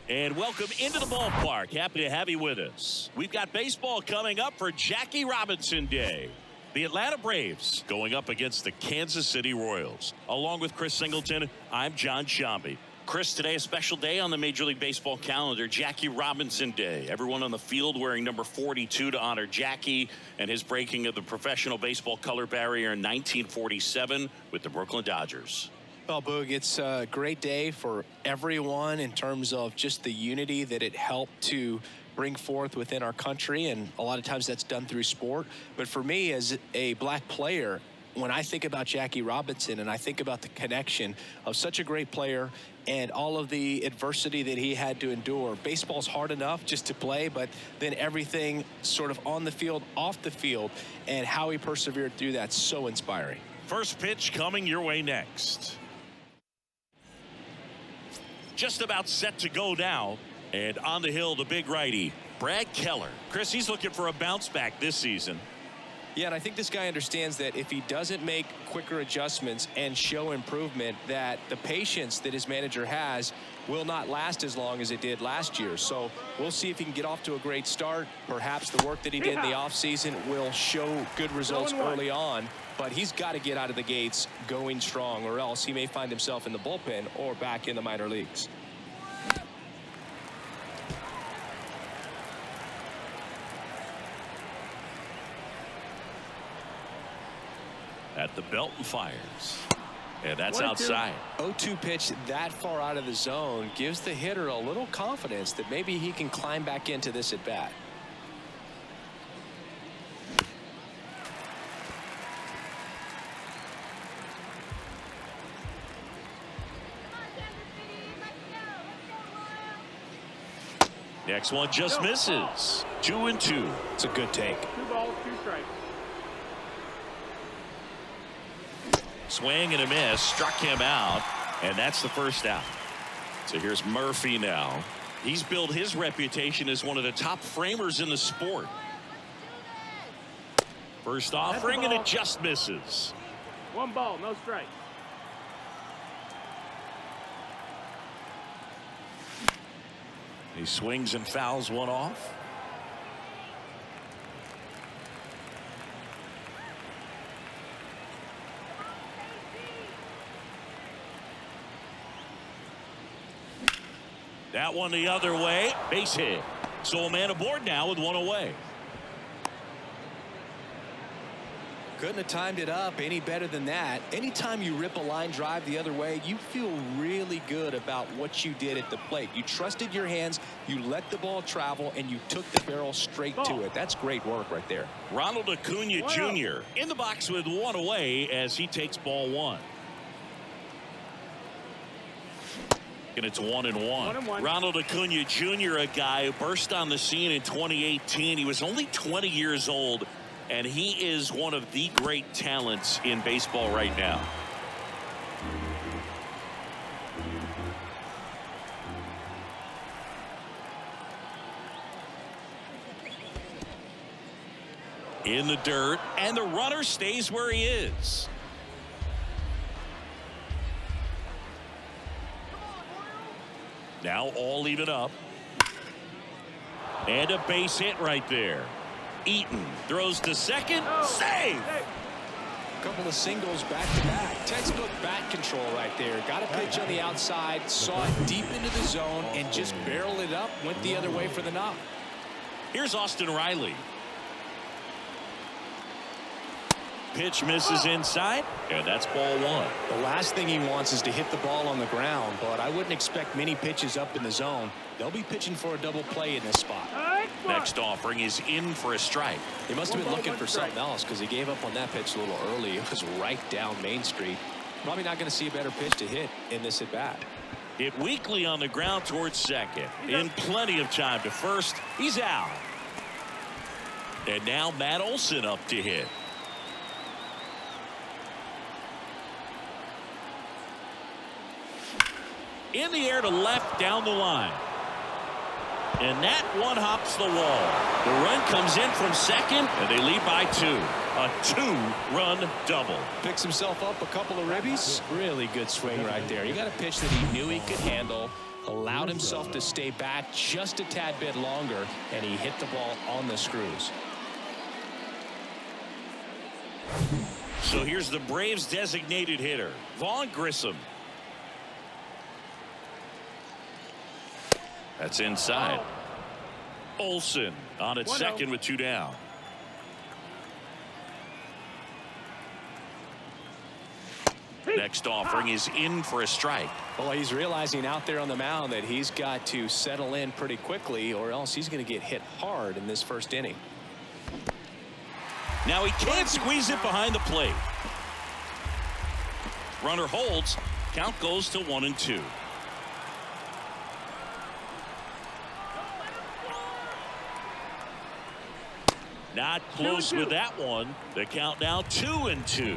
And welcome into the ballpark. Happy to have you with us. We've got baseball coming up for Jackie Robinson Day. The Atlanta Braves going up against the Kansas City Royals. Along with Chris Singleton, I'm John Shambi. Chris, today a special day on the Major League Baseball calendar, Jackie Robinson Day. Everyone on the field wearing number 42 to honor Jackie and his breaking of the professional baseball color barrier in 1947 with the Brooklyn Dodgers. Well, Boog, it's a great day for everyone in terms of just the unity that it helped to bring forth within our country, and a lot of times that's done through sport. But for me, as a black player, when I think about Jackie Robinson and I think about the connection of such a great player and all of the adversity that he had to endure, baseball's hard enough just to play, but then everything sort of on the field, off the field, and how he persevered through that's so inspiring. First pitch coming your way next. Just about set to go now, and on the hill, the big righty, Brad Keller. Chris, he's looking for a bounce back this season. Yeah, and I think this guy understands that if he doesn't make quicker adjustments and show improvement, that the patience that his manager has will not last as long as it did last year. So we'll see if he can get off to a great start. Perhaps the work that he did in the offseason will show good results early on, but he's got to get out of the gates going strong, or else he may find himself in the bullpen or back in the minor leagues. At the belt and fires. And that's outside. 0-2 pitch that far out of the zone gives the hitter a little confidence that maybe he can climb back into this at bat. Next one just misses. 2-2. It's a good take. 2 balls, 2 strikes. Swing and a miss, struck him out, and that's the first out. So here's Murphy now. He's built his reputation as one of the top framers in the sport. First offering, and it just misses. 1 ball, no strike. He swings and fouls one off. That one the other way, base hit. So a man aboard now with 1 away. Couldn't have timed it up any better than that. Anytime you rip a line drive the other way, you feel really good about what you did at the plate. You trusted your hands, you let the ball travel, and you took the barrel straight to it. That's great work right there. Ronald Acuna Jr. in the box with 1 away as he takes ball 1. And it's 1-1. Ronald Acuna Jr., a guy who burst on the scene in 2018. He was only 20 years old, and he is one of the great talents in baseball right now. In the dirt, and the runner stays where he is. Now all even up. And a base hit right there. Eaton throws to second. Save! A couple of singles back to back. Textbook bat control right there. Got a pitch on the outside, saw it deep into the zone, and just barreled it up. Went the other way for the knock. Here's Austin Riley. Pitch misses inside, and that's ball 1. The last thing he wants is to hit the ball on the ground, but I wouldn't expect many pitches up in the zone. They'll be pitching for a double play in this spot. Next offering is in for a strike. He must have been looking for something else because he gave up on that pitch a little early. It was right down Main Street. Probably not going to see a better pitch to hit in this at bat. Hit weakly on the ground towards second. In plenty of time to first. He's out. And now Matt Olson up to hit. In the air to left down the line. And that one hops the wall. The run comes in from second, and they lead by 2. A 2-run double. Picks himself up a couple of ribbies. Really good swing right there. He got a pitch that he knew he could handle, allowed himself to stay back just a tad bit longer, and he hit the ball on the screws. So here's the Braves designated hitter, Vaughn Grissom. That's inside. Olson on at second with 2 down. Next offering is in for a strike. Well, he's realizing out there on the mound that he's got to settle in pretty quickly, or else he's going to get hit hard in this first inning. Now he can't squeeze it behind the plate. Runner holds. Count goes to 1-2. Not close with that one. The count now 2-2.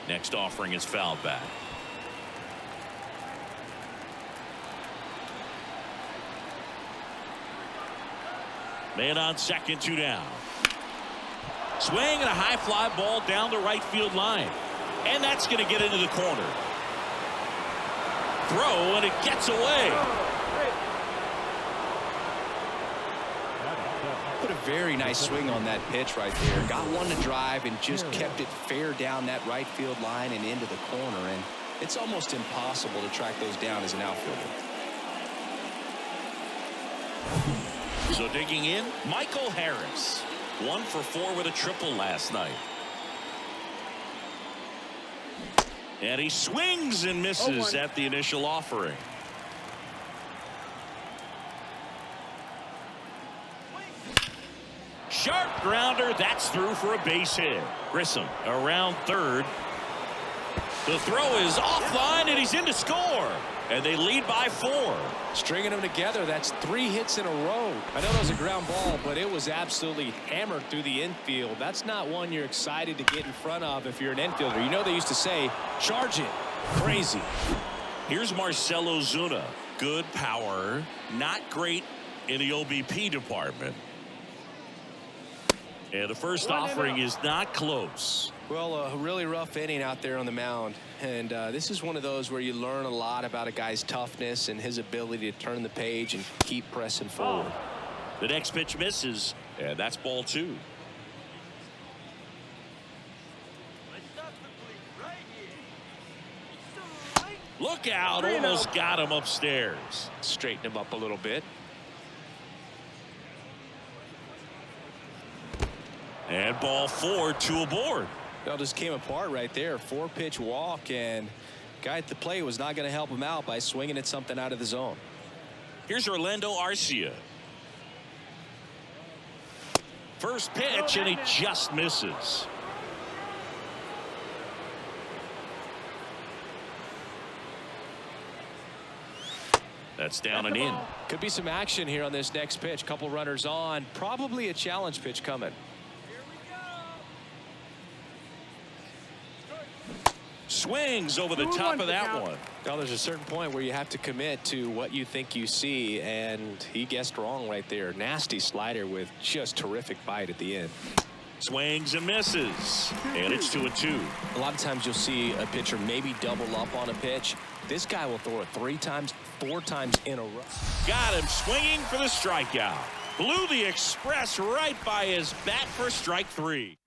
Next offering is fouled back. Man on second, 2 down. Swing and a high fly ball down the right field line. And that's going to get into the corner. Throw, and it gets away. Put a very nice swing on that pitch right there. Got one to drive and just kept it fair down that right field line and into the corner. And it's almost impossible to track those down as an outfielder. So digging in, Michael Harris. 1 for 4 with a triple last night. And he swings and misses at the initial offering. Sharp grounder. That's through for a base hit. Grissom around third. The throw is offline, and he's in to score. And they lead by 4. Stringing them together, that's 3 hits in a row. I know that was a ground ball, but it was absolutely hammered through the infield. That's not one you're excited to get in front of if you're an infielder. You know they used to say, charge it. Crazy. Here's Marcell Ozuna. Good power, not great in the OBP department. And the first offering is not close. Well, a really rough inning out there on the mound. And this is one of those where you learn a lot about a guy's toughness and his ability to turn the page and keep pressing forward. The next pitch misses, and that's ball 2. Look out, almost got him upstairs. Straighten him up a little bit. And ball 4, 2 aboard. Well, just came apart right there. 4-pitch walk, and guy at the plate was not going to help him out by swinging at something out of the zone. Here's Orlando Arcia. First pitch, and he just misses. That's down and in. Could be some action here on this next pitch. Couple runners on. Probably a challenge pitch coming. Swings over the top of that one. Now there's a certain point where you have to commit to what you think you see, and he guessed wrong right there. Nasty slider with just terrific bite at the end. Swings and misses, and it's 2-2. A lot of times you'll see a pitcher maybe double up on a pitch. This guy will throw it 3 times, 4 times in a row. Got him swinging for the strikeout. Blew the express right by his bat for strike 3.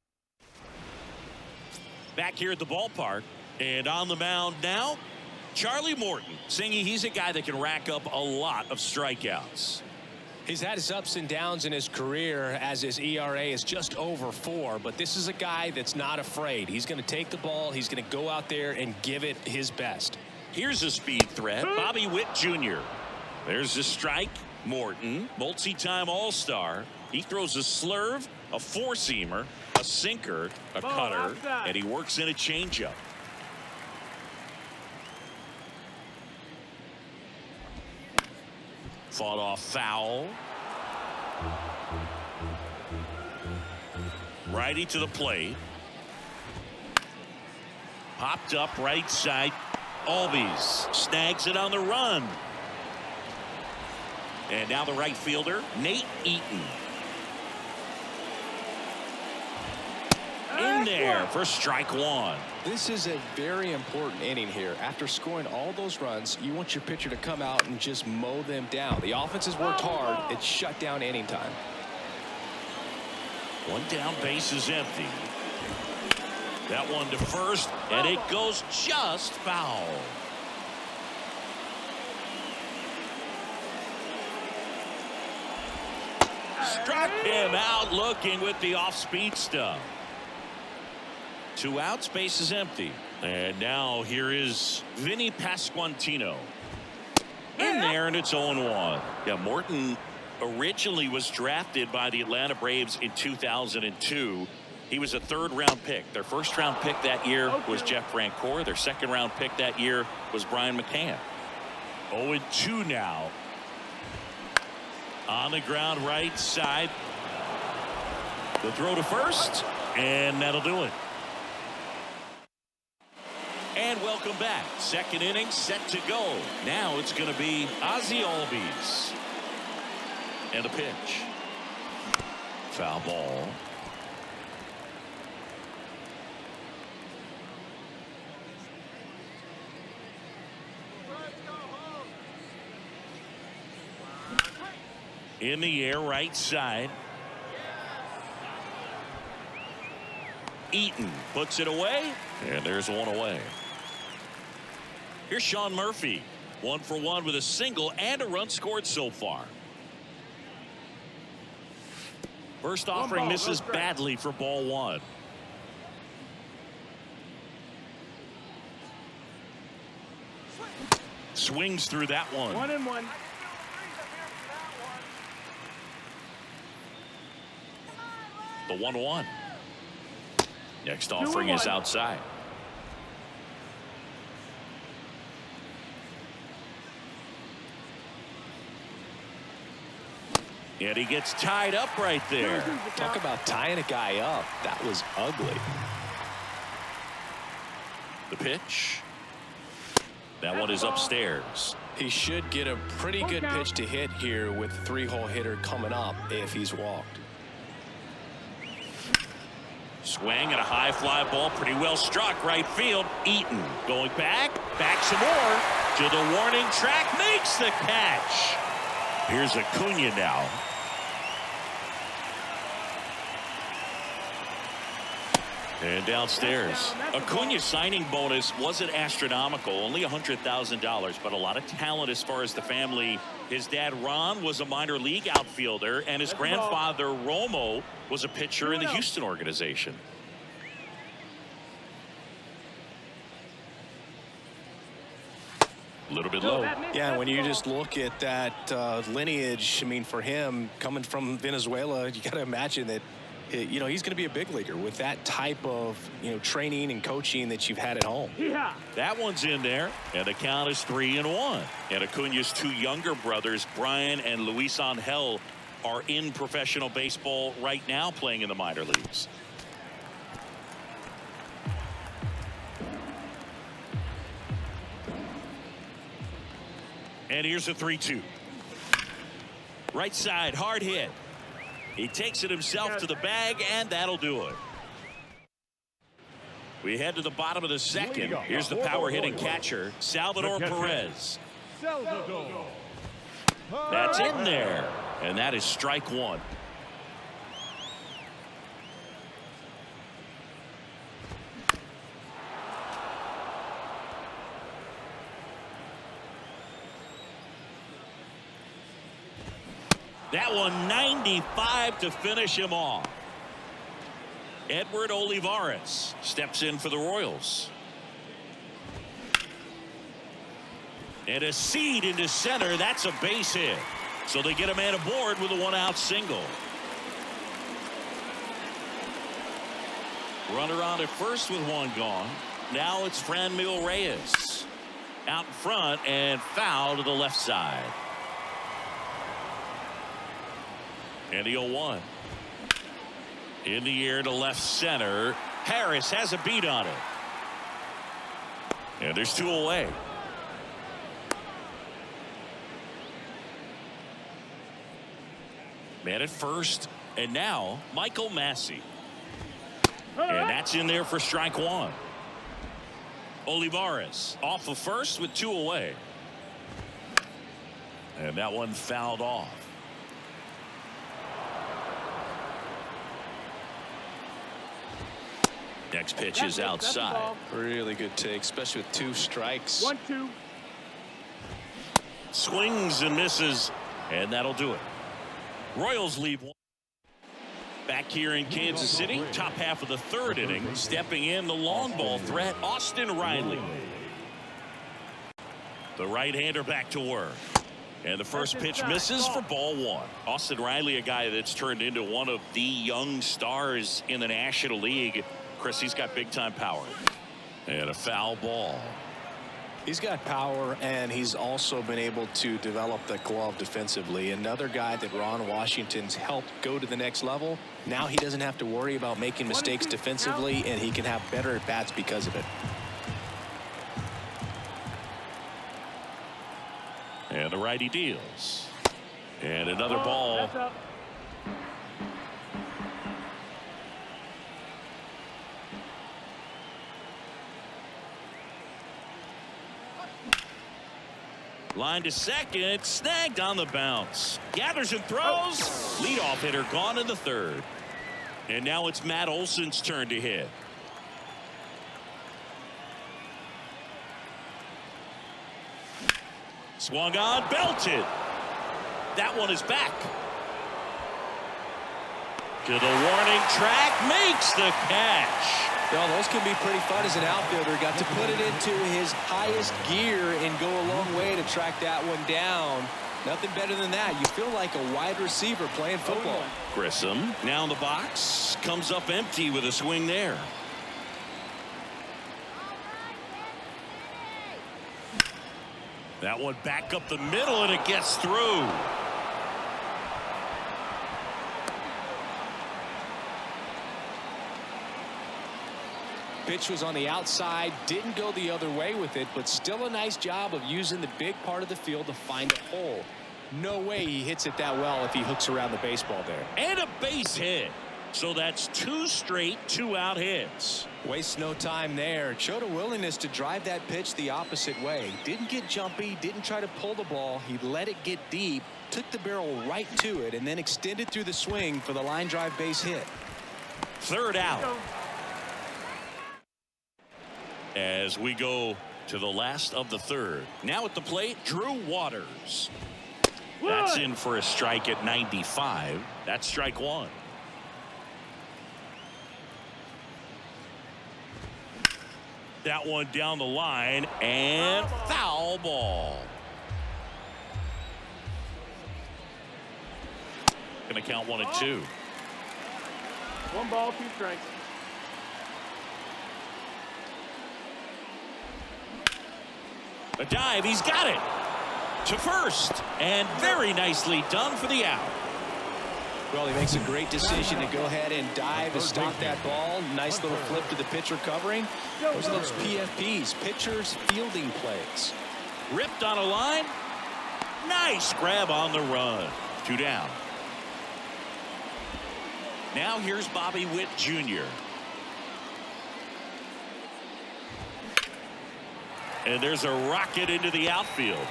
Back here at the ballpark. And on the mound now, Charlie Morton. Singy, he's a guy that can rack up a lot of strikeouts. He's had his ups and downs in his career as his ERA is just over 4. But this is a guy that's not afraid. He's going to take the ball. He's going to go out there and give it his best. Here's a speed threat. Bobby Witt Jr. There's the strike. Morton, multi-time All-Star. He throws a slurve, a four-seamer, a sinker, a cutter, and he works in a changeup. Fought off foul. Righty to the plate. Popped up right side. Albies snags it on the run. And now the right fielder, Nate Eaton. In there for strike one. This is a very important inning here. After scoring all those runs, you want your pitcher to come out and just mow them down. The offense has worked hard. It's shut down inning time. One down, base is empty. That one to first, and it goes just foul. Struck him out looking with the off-speed stuff. 2 outs, base is empty. And now here is Vinnie Pasquantino. In there, and it's 0-1. Yeah, Morton originally was drafted by the Atlanta Braves in 2002. He was a 3rd-round pick. Their 1st-round pick that year was Jeff Francoeur. Their 2nd-round pick that year was Brian McCann. 0-2 now. On the ground, right side. The throw to first, and that'll do it. And welcome back. 2nd inning set to go. Now it's going to be Ozzie Albies. And a pitch. Foul ball. In the air, right side. Eaton puts it away, and there's one away. Here's Sean Murphy. 1 for 1 with a single and a run scored so far. First offering misses badly for ball 1. Swings through that one. 1-1. The 1-1. Next offering is outside. And he gets tied up right there. Talk about tying a guy up. That was ugly. The pitch. That one is upstairs. He should get a pretty good pitch to hit here with the 3-hole hitter coming up if he's walked. Swing and a high fly ball, pretty well struck right field. Eaton going back some more to the warning track, makes the catch. Here's Acuna now. And downstairs, Acuna's signing bonus wasn't astronomical, only $100,000, but a lot of talent as far as the family. His dad Ron was a minor league outfielder, and his grandfather Romo was a pitcher in the Houston organization. A little bit low. Yeah, when you just look at that lineage, I mean, for him coming from Venezuela, you got to imagine that, you know, he's going to be a big leaguer with that type of, you know, training and coaching that you've had at home. Yeah. That one's in there, and the count is 3-1. And Acuna's 2 younger brothers, Brian and Luis Angel, are in professional baseball right now, playing in the minor leagues. And here's a 3-2. Right side, hard hit. He takes it himself to the bag, and that'll do it. We head to the bottom of the 2nd. Here's the power hitting catcher, Salvador Perez. That's in there, and that is strike 1. That one 95 to finish him off. Edward Olivares steps in for the Royals. And a seed into center. That's a base hit. So they get a man aboard with a 1-out single. Runner on at first with 1 gone. Now it's Franmil Reyes out in front and foul to the left side. And the 0-1. In the air to left center. Harris has a beat on it. And there's 2 away. Man at first, and now Michael Massey. And that's in there for strike 1. Olivares off of first with 2 away. And that one fouled off. Next pitch is outside. Really good take, especially with 2 strikes. 1-2. Swings and misses, and that'll do it. Royals lead 1. Back here in Kansas City, top half of the 3rd inning, stepping in the long ball threat, Austin Riley. The right-hander back to work. And the first pitch misses for ball 1. Austin Riley, a guy that's turned into one of the young stars in the National League. Chris, he's got big-time power. And a foul ball. He's got power, and he's also been able to develop the glove defensively. Another guy that Ron Washington's helped go to the next level. Now he doesn't have to worry about making mistakes defensively, and he can have better at-bats because of it. And the righty deals. And another ball. Line to second, snagged on the bounce. Gathers and throws. Leadoff hitter gone in the 3rd. And now it's Matt Olson's turn to hit. Swung on, belted. That one is back. To the warning track, makes the catch. Well, those can be pretty fun as an outfielder. Got to put it into his highest gear and go a long way to track that one down. Nothing better than that. You feel like a wide receiver playing football. Grissom now in the box, comes up empty with a swing there. That one back up the middle, and it gets through. Pitch was on the outside, didn't go the other way with it, but still a nice job of using the big part of the field to find a hole. No way he hits it that well if he hooks around the baseball there. And a base hit. So that's 2 straight 2-out hits. Wastes no time there. Showed a willingness to drive that pitch the opposite way. Didn't get jumpy, didn't try to pull the ball. He let it get deep, took the barrel right to it, and then extended through the swing for the line drive base hit. 3rd out. As we go to the last of the 3rd. Now at the plate, Drew Waters. That's in for a strike at 95. That's strike 1. That one down the line, and foul ball. Gonna count 1 and 2. 1 ball, 2 strikes. A dive, he's got it to first, and very nicely done for the out. Well, he makes a great decision to go ahead and dive and stop that ball. Nice little flip to the pitcher covering. Those are those PFPs, pitchers fielding plays. Ripped on a line. Nice grab on the run. 2 down. Now here's Bobby Witt Jr. And there's a rocket into the outfield.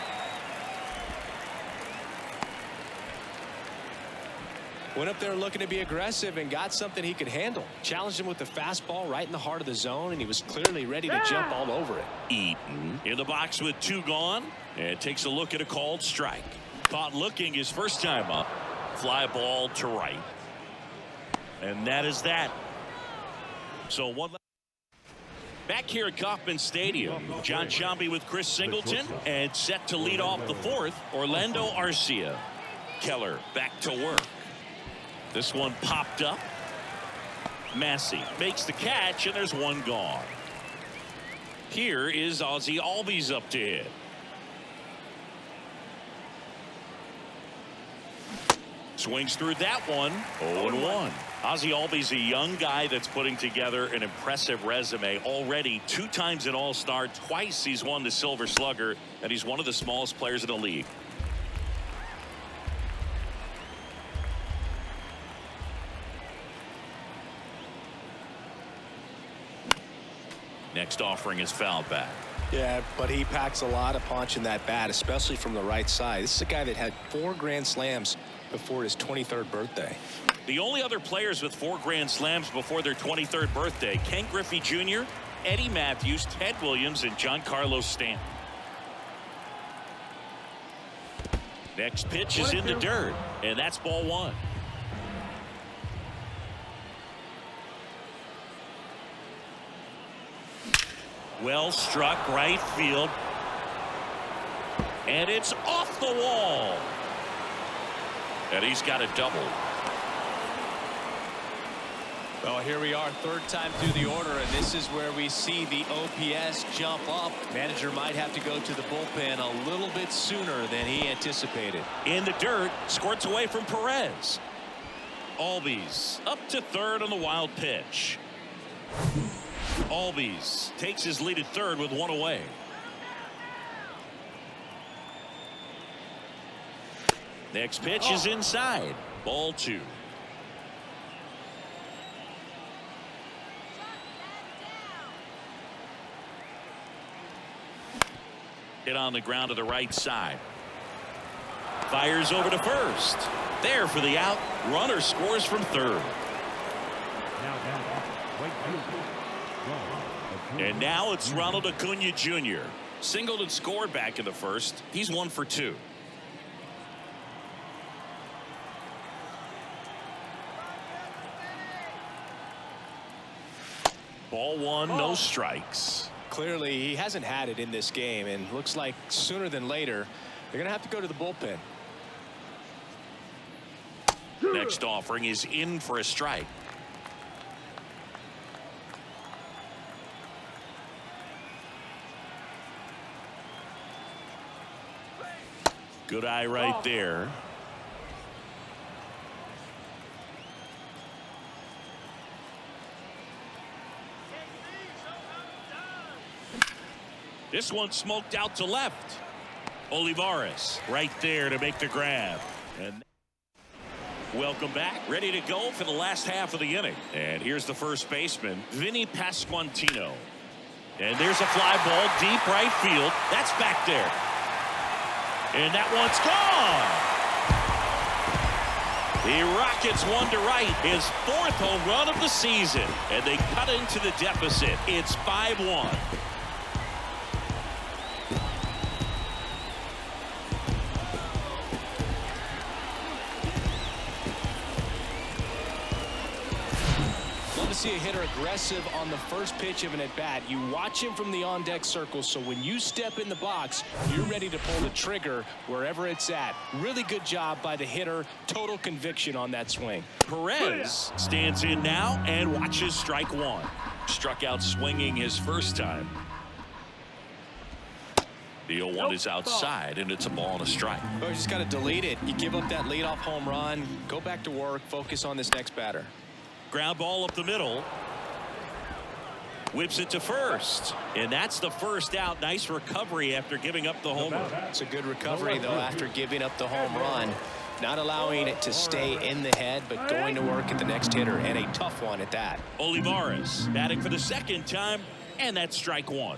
Went up there looking to be aggressive and got something he could handle. Challenged him with the fastball right in the heart of the zone, and he was clearly ready to jump all over it. Eaton in the box with 2 gone, and takes a look at a called strike. Caught looking his first time up. Fly ball to right. And that is that. So one. Back here at Kauffman Stadium, John Sciambi with Chris Singleton, and set to lead off the 4th, Orlando Arcia. Keller back to work. This one popped up. Massey makes the catch, and there's 1 gone. Here is Ozzie Albies up to hit. Swings through that one. 0-1. Ozzie Albies, a young guy that's putting together an impressive resume. Already 2 times an All-Star, twice he's won the Silver Slugger, and he's one of the smallest players in the league. Next offering is fouled back. Yeah, but he packs a lot of punch in that bat, especially from the right side. This is a guy that had 4 Grand Slams before his 23rd birthday. The only other players with 4 Grand Slams before their 23rd birthday: Ken Griffey Jr., Eddie Matthews, Ted Williams, and Giancarlo Stanton. Next pitch is in the dirt, and that's ball 1. Well struck right field, and it's off the wall, and he's got a double. Well, here we are, 3rd time through the order, and this is where we see the OPS jump up. Manager might have to go to the bullpen a little bit sooner than he anticipated. In the dirt, squirts away from Perez. Albies up to 3rd on the wild pitch. Albies takes his lead at 3rd with 1 away. Next pitch is inside. Ball 2. Hit on the ground to the right side. Fires over to 1st. There for the out. Runner scores from 3rd. And now it's Ronald Acuna Jr. Singled and scored back in the 1st. He's 1 for 2. Ball 1, no strikes. Clearly, he hasn't had it in this game, and looks like sooner than later, they're going to have to go to the bullpen. Next offering is in for a strike. Good eye right there. This one smoked out to left. Olivares right there to make the grab. And welcome back. Ready to go for the last half of the inning. And here's the first baseman, Vinnie Pasquantino. And there's a fly ball deep right field. That's back there. And that one's gone. The Rockets 1 to right, his 4th home run of the season, and they cut into the deficit. It's 5-1. See a hitter aggressive on the first pitch of an at-bat. You watch him from the on-deck circle, so when you step in the box, you're ready to pull the trigger wherever it's at. Really good job by the hitter. Total conviction on that swing. Perez stands in now and watches strike 1. Struck out swinging his first time. The 0-1 is outside, and it's a ball and a strike. Well, you just got to delete it. You give up that leadoff home run, go back to work, focus on this next batter. Ground ball up the middle. Whips it to 1st. And that's the 1st out. Nice recovery after giving up the home run. It's a good recovery, though, after giving up the home run. Not allowing it to stay in the head, but going to work at the next hitter, and a tough one at that. Olivares batting for the 2nd time, and that's strike 1.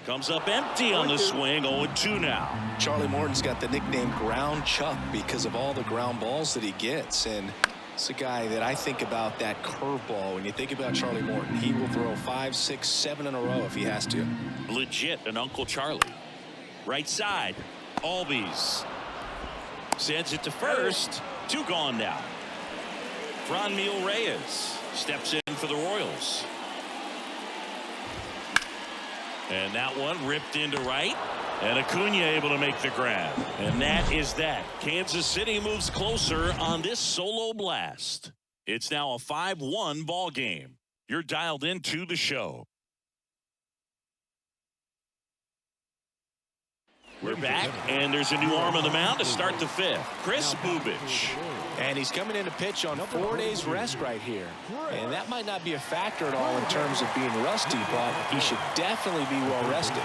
Comes up empty on the swing. 0-2 now. Charlie Morton's got the nickname Ground Chuck because of all the ground balls that he gets, and it's a guy that I think about that curveball. When you think about Charlie Morton, he will throw 5, 6, 7 in a row if he has to. Legit an Uncle Charlie. Right side. Albies sends it to 1st. 2 gone now. Franmil Reyes steps in for the Royals. And that one ripped into right. And Acuna able to make the grab. And that is that. Kansas City moves closer on this solo blast. It's now a 5-1 ball game. You're dialed into the show. We're back, and there's a new arm on the mound to start the 5th. Chris Bubich. And he's coming in to pitch on 4 days rest right here. And that might not be a factor at all in terms of being rusty, but he should definitely be well rested.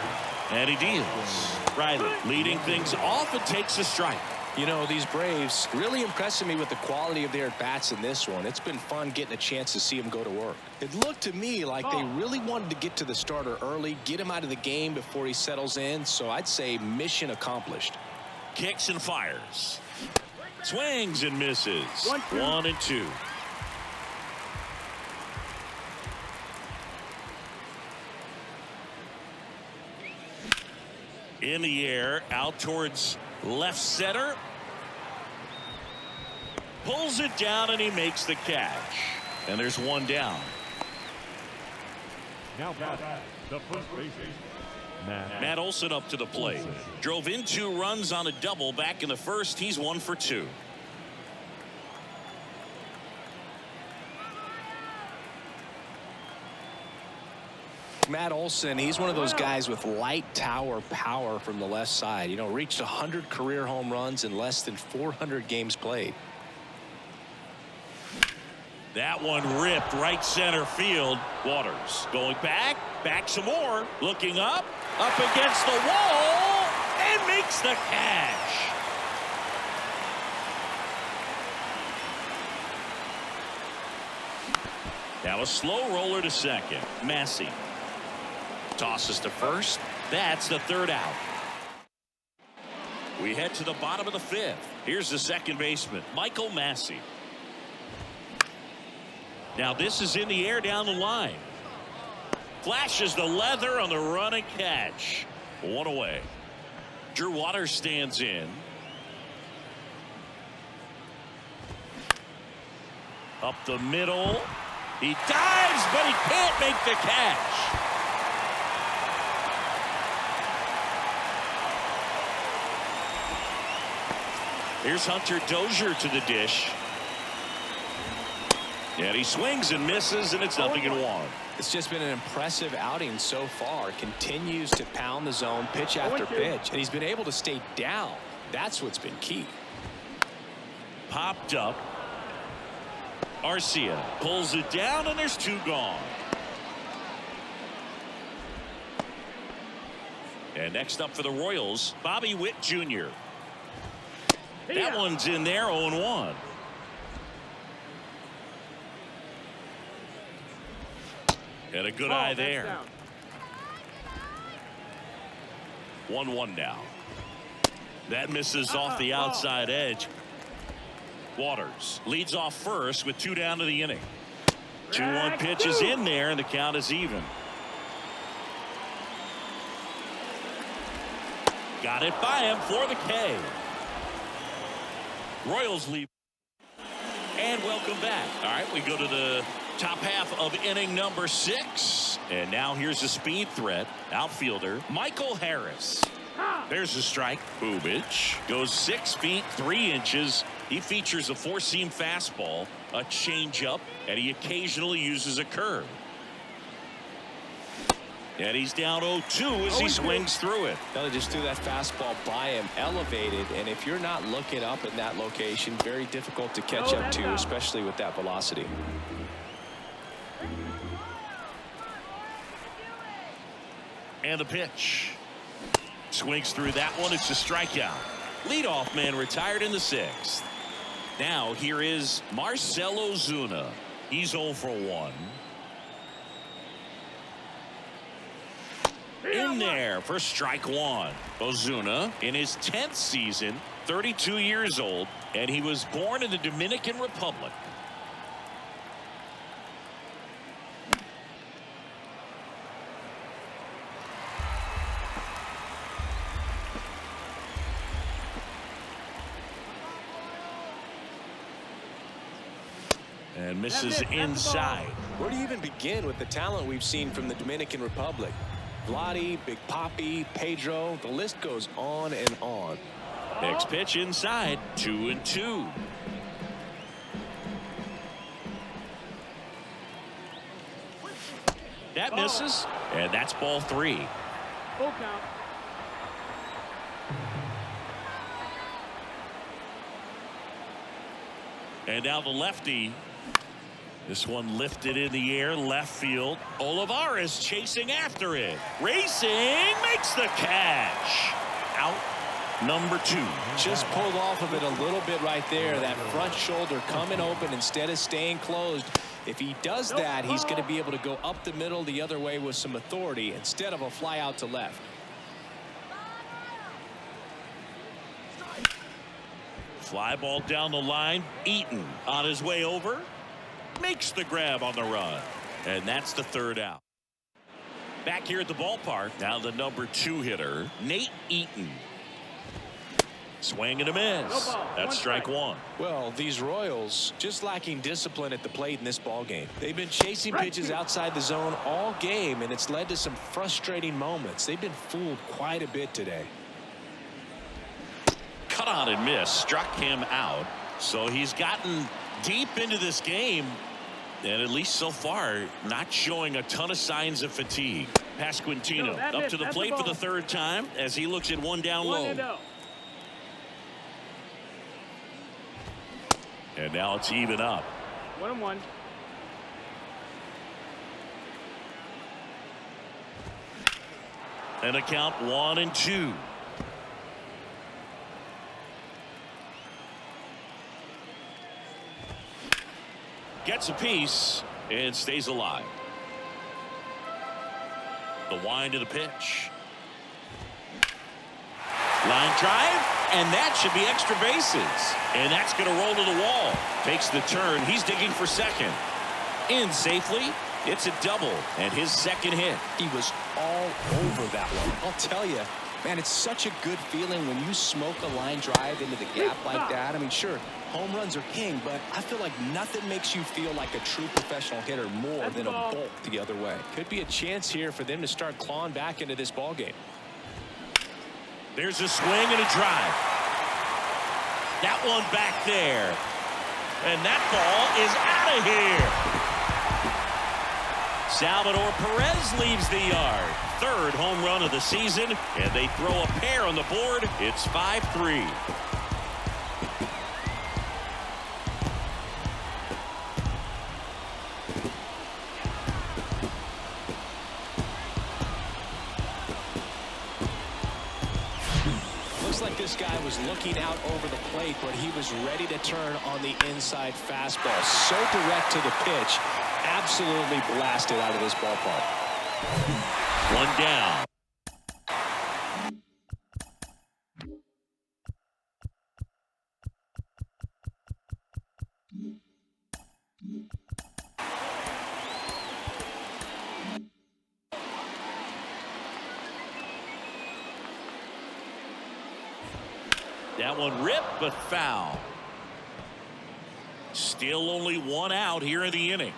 And he deals. Riley leading things off and takes a strike. You know, these Braves really impressing me with the quality of their at-bats in this one. It's been fun getting a chance to see them go to work. It looked to me like they really wanted to get to the starter early, get him out of the game before he settles in. So I'd say mission accomplished. Kicks and fires. Swings and misses. 1-2. In the air, out towards left center. Pulls it down and he makes the catch. And there's one down. Now the first baseman, Matt Olson up to the plate. Drove in 2 runs on a double back in the first. He's 1 for 2. Matt Olson, he's one of those guys with light tower power from the left side. You know, reached 100 career home runs in less than 400 games played. That one ripped right center field. Waters going back some more, looking up against the wall, and makes the catch. Now a slow roller to second. Massey tosses to first. That's the 3rd out. We head to the bottom of the 5th. Here's the second baseman, Michael Massey. Now this is in the air down the line. Flashes the leather on the run and catch. 1 away. Drew Waters stands in. Up the middle. He dives, but he can't make the catch. Here's Hunter Dozier to the dish. And he swings and misses, and it's 0-1. It's just been an impressive outing so far. Continues to pound the zone pitch after pitch, and he's been able to stay down. That's what's been key. Popped up. Arcia pulls it down, and there's 2 gone. And next up for the Royals, Bobby Witt Jr. That one's in there, 0-1. And a good eye there. 1-1 now. That misses off the outside edge. Waters leads off first with 2 down to the inning. 2-1 pitch is in there, and the count is even. Got it by him for the K. Royals lead. And welcome back. All right, we go to the top half of inning number 6. And now here's a speed threat. Outfielder Michael Harris. There's a strike. Bubich goes 6 feet 3 inches. He features a 4-seam fastball, a changeup, and he occasionally uses a curve. And he's down 0-2 as he swings through it. They just threw that fastball by him, elevated, and if you're not looking up in that location, very difficult to catch up to, especially with that velocity. And the pitch. Swings through that one. It's a strikeout. Leadoff man retired in the 6th. Now here is Marcell Ozuna. He's 0 for 1. In there for strike 1. Ozuna in his 10th season, 32 years old, and he was born in the Dominican Republic. And misses inside. Where do you even begin with the talent we've seen from the Dominican Republic? Vladdy, Big Papi, Pedro, the list goes on and on. Next pitch inside, 2-2. That misses, and that's ball 3. Full count. And now the lefty. This one lifted in the air, left field. Olivares chasing after it. Racing, makes the catch. Out number 2. Just pulled off of it a little bit right there. That front shoulder coming open instead of staying closed. If he does that, he's going to be able to go up the middle the other way with some authority instead of a fly out to left. Fly ball down the line. Eaton on his way over. Makes the grab on the run. And that's the 3rd out. Back here at the ballpark. Now the number 2 hitter, Nate Eaton. Swing and a miss. That's strike 1. Well, these Royals just lacking discipline at the plate in this ball game. They've been chasing pitches outside the zone all game, and it's led to some frustrating moments. They've been fooled quite a bit today. Cut on and miss. Struck him out. So he's gotten deep into this game, and at least so far not showing a ton of signs of fatigue. Pasquantino up to the plate for the 3rd time as he looks at one down low. And now it's even up. 1-1. And a count 1-2. Gets a piece and stays alive. The wind of the pitch. Line drive, and that should be extra bases. And that's going to roll to the wall. Takes the turn. He's digging for second. In safely. It's a double and his 2nd hit. He was all over that one. I'll tell you, man, it's such a good feeling when you smoke a line drive into the gap like that. I mean, sure, home runs are king, but I feel like nothing makes you feel like a true professional hitter more than a bolt the other way. Could be a chance here for them to start clawing back into this ball game. There's a swing and a drive. That one back there. And that ball is out of here. Salvador Perez leaves the yard. 3rd home run of the season, and they throw a pair on the board. It's 5-3. Looks like this guy was looking out over the plate, but he was ready to turn on the inside fastball. So direct to the pitch. Absolutely blasted out of this ballpark. 1 down. That one ripped but foul. Still only 1 out here in the inning.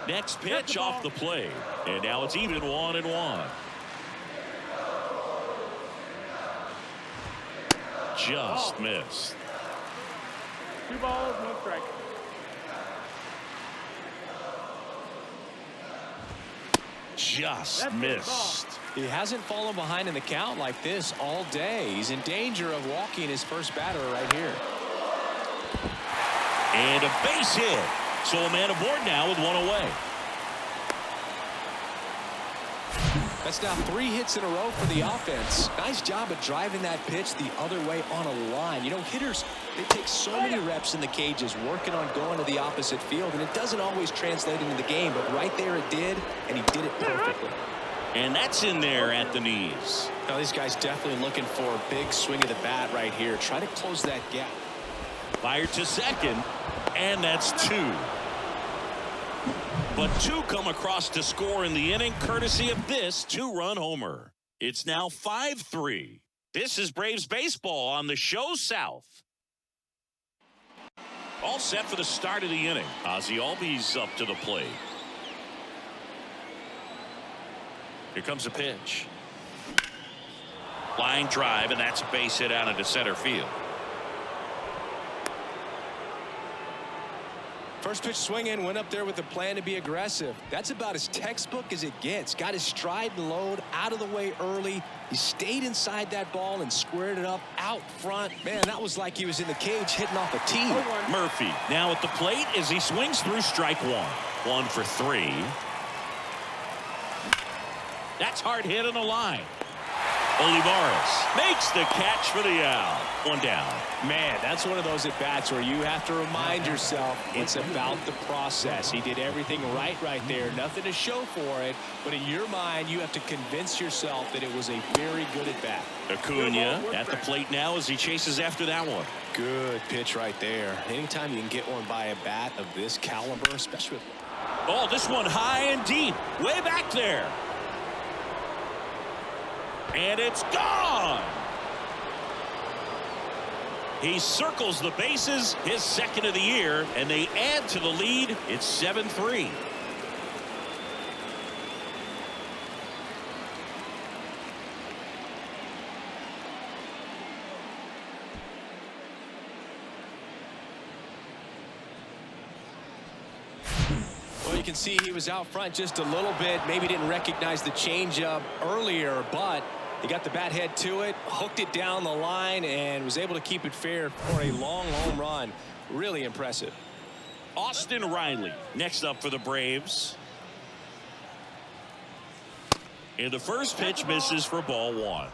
Next pitch off the plate. And now it's even 1-1. Just missed. 2 balls, no strike. Just missed. He hasn't fallen behind in the count like this all day. He's in danger of walking his first batter right here. And a base hit. So a man aboard now with 1 away. That's now 3 hits in a row for the offense. Nice job of driving that pitch the other way on a line. You know, hitters, they take so many reps in the cages working on going to the opposite field, and it doesn't always translate into the game, but right there it did, and he did it perfectly. And that's in there at the knees. Now, these guys definitely looking for a big swing of the bat right here. Try to close that gap. Fired to second, and that's 2. But 2 come across to score in the inning, courtesy of this 2-run homer. It's now 5-3. This is Braves baseball on the show South. All set for the start of the inning. Ozzie Albies up to the plate. Here comes a pitch. Line drive, and that's a base hit out into center field. First pitch swinging, went up there with a plan to be aggressive. That's about as textbook as it gets. Got his stride and load out of the way early. He stayed inside that ball and squared it up out front. Man, that was like he was in the cage hitting off a tee. Murphy now at the plate as he swings through strike one. 1 for 3. That's hard hit on the line. Olivares makes the catch for the out. 1 down. Man, that's one of those at-bats where you have to remind yourself it's about the process. He did everything right there. Nothing to show for it. But in your mind, you have to convince yourself that it was a very good at-bat. Acuna at the plate now as he chases after that one. Good pitch right there. Anytime you can get one by a bat of this caliber, especially with... Oh, this one high and deep. Way back there. And it's gone. He circles the bases, his second of the year, and they add to the lead. It's 7-3. Well, you can see he was out front just a little bit. Maybe didn't recognize the changeup earlier, but he got the bat head to it, hooked it down the line, and was able to keep it fair for a long home run. Really impressive. Austin Riley next up for the Braves. And the first pitch misses for ball 1.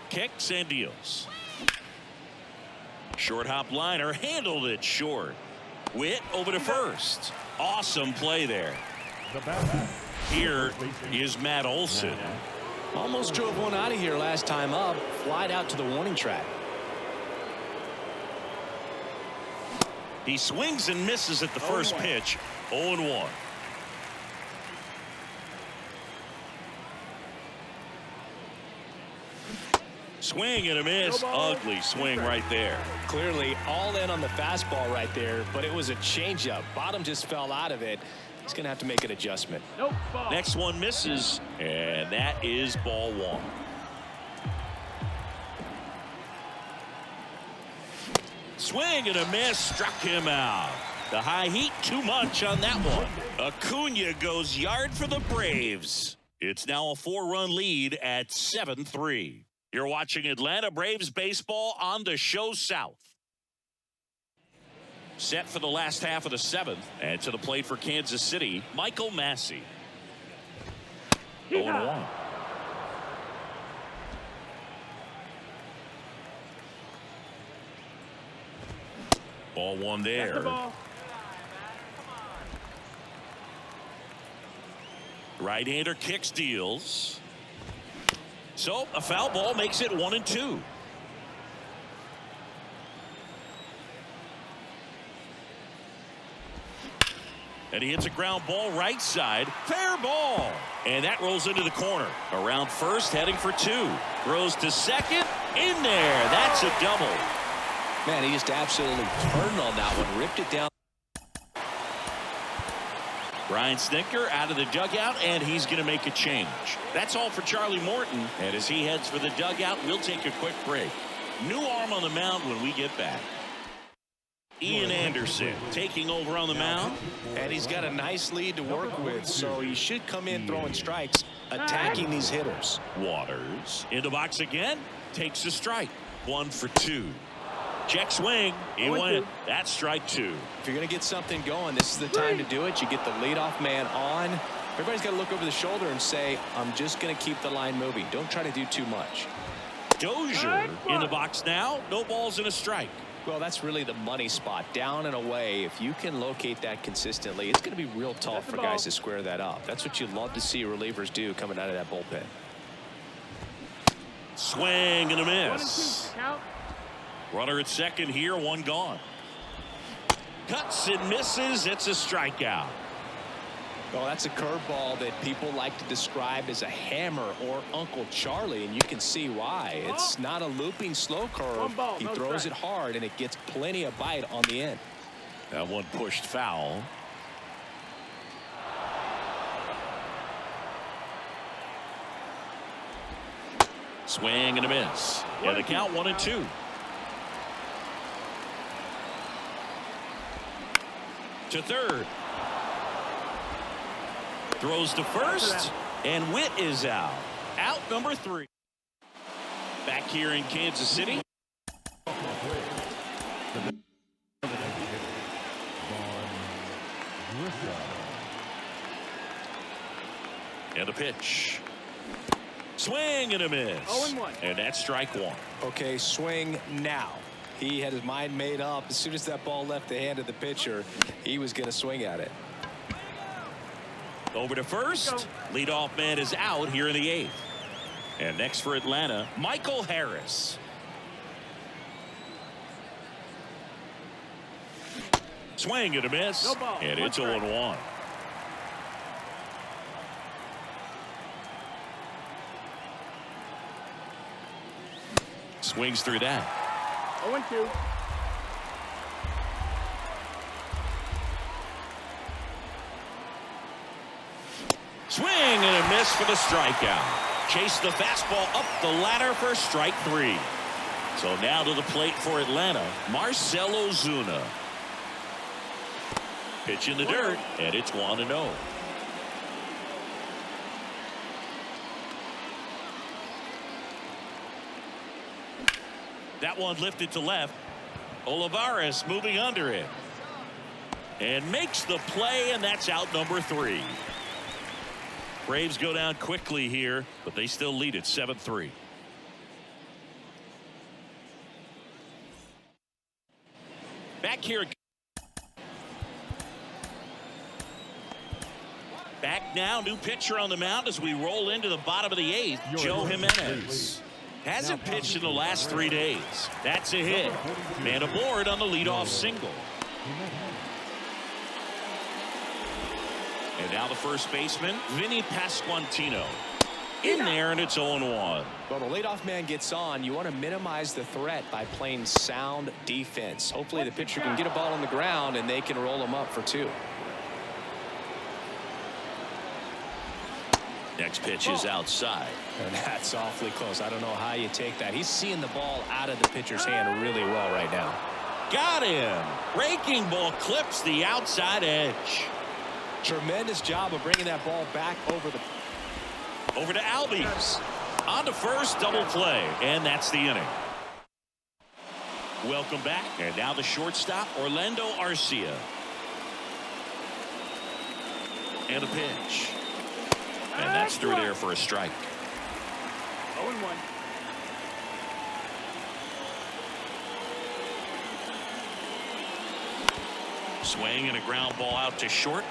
Kicks and deals. Short hop liner handled it short. Witt over to first. Awesome play there. Here is Matt Olson. Almost drove one out of here last time up. Flied out to the warning track. He swings and misses at the first pitch. 0-1. Swing and a miss. Ugly swing right there. Clearly all in on the fastball right there, but it was a changeup. Bottom just fell out of it. He's going to have to make an adjustment. Next one misses, and that is ball 1. Swing and a miss. Struck him out. The high heat too much on that one. Acuna goes yard for the Braves. It's now a 4-run lead at 7-3. You're watching Atlanta Braves baseball on the Show South. Set for the last half of the 7th, and to the plate for Kansas City, Michael Massey. 0-1. Ball 1 there. Right-hander kicks, deals. So a foul ball makes it 1-2. And he hits a ground ball right side. Fair ball. And that rolls into the corner. Around first, heading for 2. Throws to second. In there. That's a double. Man, he just absolutely turned on that one. Ripped it down. Brian Snitker out of the dugout, and he's going to make a change. That's all for Charlie Morton. And as he heads for the dugout, we'll take a quick break. New arm on the mound when we get back. Ian Anderson taking over on the mound. And he's got a nice lead to work with, so he should come in throwing strikes, attacking these hitters. Waters in the box again. Takes a strike. 1 for 2. Check swing. He went. That's strike 2. If you're going to get something going, this is the time to do it. You get the leadoff man on. Everybody's got to look over the shoulder and say, I'm just going to keep the line moving. Don't try to do too much. Dozier in the box now. No balls and a strike. Well, that's really the money spot. Down and away. If you can locate that consistently, it's going to be real tough for guys to square that up. That's what you love to see relievers do coming out of that bullpen. Swing and a miss. Runner at second here, 1 gone. Cuts and misses. It's a strikeout. Well, that's a curveball that people like to describe as a hammer or Uncle Charlie, and you can see why. It's not a looping slow curve. One ball, He no throws strike. it hard, and it gets plenty of bite on the end. That one pushed foul. Swing and a miss. Yeah, the count 1-2. To third. Throws to first, and Witt is out. Out number 3. Back here in Kansas City. And a pitch. Swing and a miss. 0-1. And that's strike 1. Okay, swing now. He had his mind made up. As soon as that ball left the hand of the pitcher, he was going to swing at it. Over to first. Leadoff man is out here in the 8th. And next for Atlanta, Michael Harris. Swing and a miss. No ball. And it's One strike. 0-1. Swings through that. 0-2. Swing and a miss for the strikeout. Chase the fastball up the ladder for strike 3. So now to the plate for Atlanta, Marcell Ozuna. Pitch in the dirt, and it's 1-0. That one lifted to left. Olivares moving under it. And makes the play, and that's out number 3. Braves go down quickly here, but they still lead it 7-3. Back here. Back now, new pitcher on the mound as we roll into the bottom of the 8th. Joe Jimenez. Hasn't pitched in the last 3 days. That's a hit. Man aboard on the leadoff single. And now the first baseman, Vinnie Pasquantino. In there, and it's 0-1. Well, the leadoff man gets on. You want to minimize the threat by playing sound defense. Hopefully the pitcher can get a ball on the ground and they can roll him up for 2. Next pitch is outside. And that's awfully close. I don't know how you take that. He's seeing the ball out of the pitcher's hand really well right now. Got him. Raking ball clips the outside edge. Tremendous job of bringing that ball back over to Albies. On to first, double play, and that's the inning. Welcome back, and now the shortstop, Orlando Arcia. And a pitch. And that's through there for a strike. 0-1. Swing and a ground ball out to short.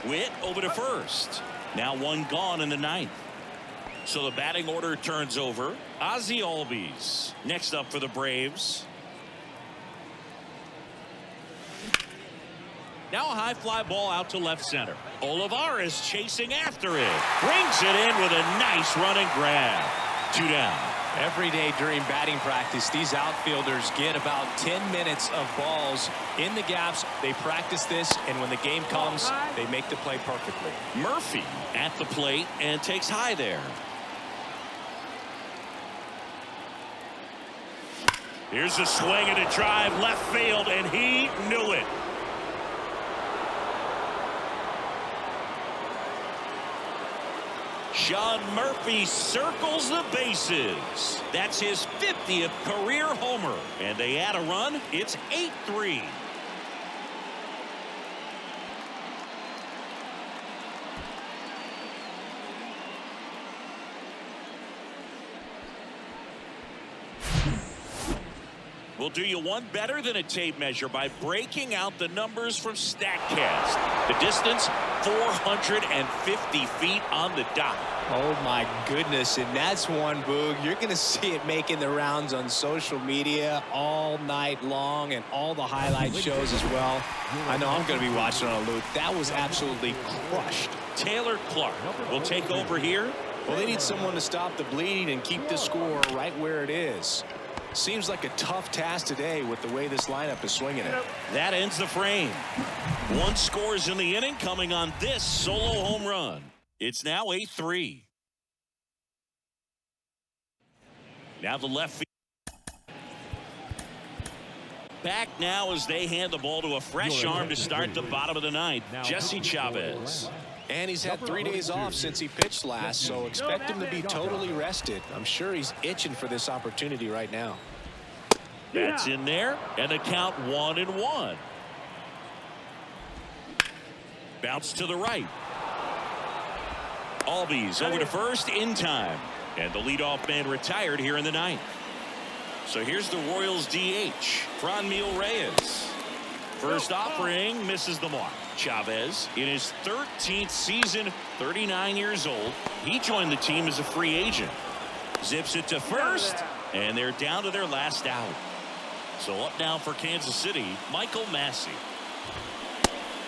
Witt over to first. Now one gone in the 9th. So the batting order turns over. Ozzie Albies next up for the Braves. Now a high fly ball out to left center. Olivares chasing after it. Brings it in with a nice running grab. 2 down. Every day during batting practice, these outfielders get about 10 minutes of balls in the gaps. They practice this, and when the game comes, they make the play perfectly. Murphy at the plate and takes high there. Here's a swing and a drive left field, and he knew it. Sean Murphy circles the bases. That's his 50th career homer. And they add a run. It's 8-3. We'll We'll do you one better than a tape measure by breaking out the numbers from StatCast. The distance, 450 feet on the dot. Oh, my goodness. And that's one, Boog. You're going to see it making the rounds on social media all night long and all the highlight shows as well. I know I'm going to be watching on a loop. That was absolutely crushed. Taylor Clark will take over here. Well, they need someone to stop the bleed and keep the score right where it is. Seems like a tough task today with the way this lineup is swinging it. That ends the frame. One scores in the inning coming on this solo home run. It's now 8-3. Now the left field. Back now as they hand the ball to a fresh arm to start the bottom of the ninth. Jesse Chavez. And he's had 3 days off since he pitched last, so expect him to be totally rested. I'm sure he's itching for this opportunity right now. That's in there, and the count 1-1. Bounce to the right. Albies over to first in time. And the leadoff man retired here in the ninth. So here's the Royals DH, Franmil Reyes. First offering misses the mark. Chavez in his 13th season, 39 years old. He joined the team as a free agent. Zips it to first, and they're down to their last out. So up now for Kansas City, Michael Massey.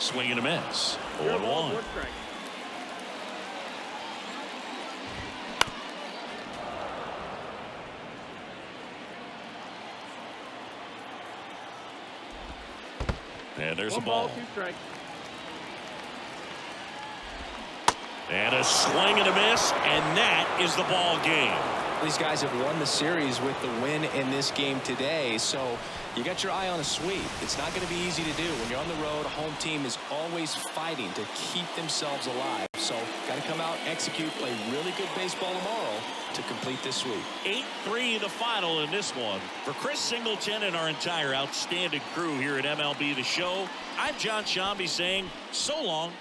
Swing and a miss. 0-1. And there's a ball. 2 strikes. And a swing and a miss, and that is the ball game. These guys have won the series with the win in this game today, so you got your eye on a sweep. It's not going to be easy to do. When you're on the road, a home team is always fighting to keep themselves alive. So got to come out, execute, play really good baseball tomorrow to complete this sweep. 8-3 the final in this one. For Chris Singleton and our entire outstanding crew here at MLB The Show, I'm John Shambi saying so long.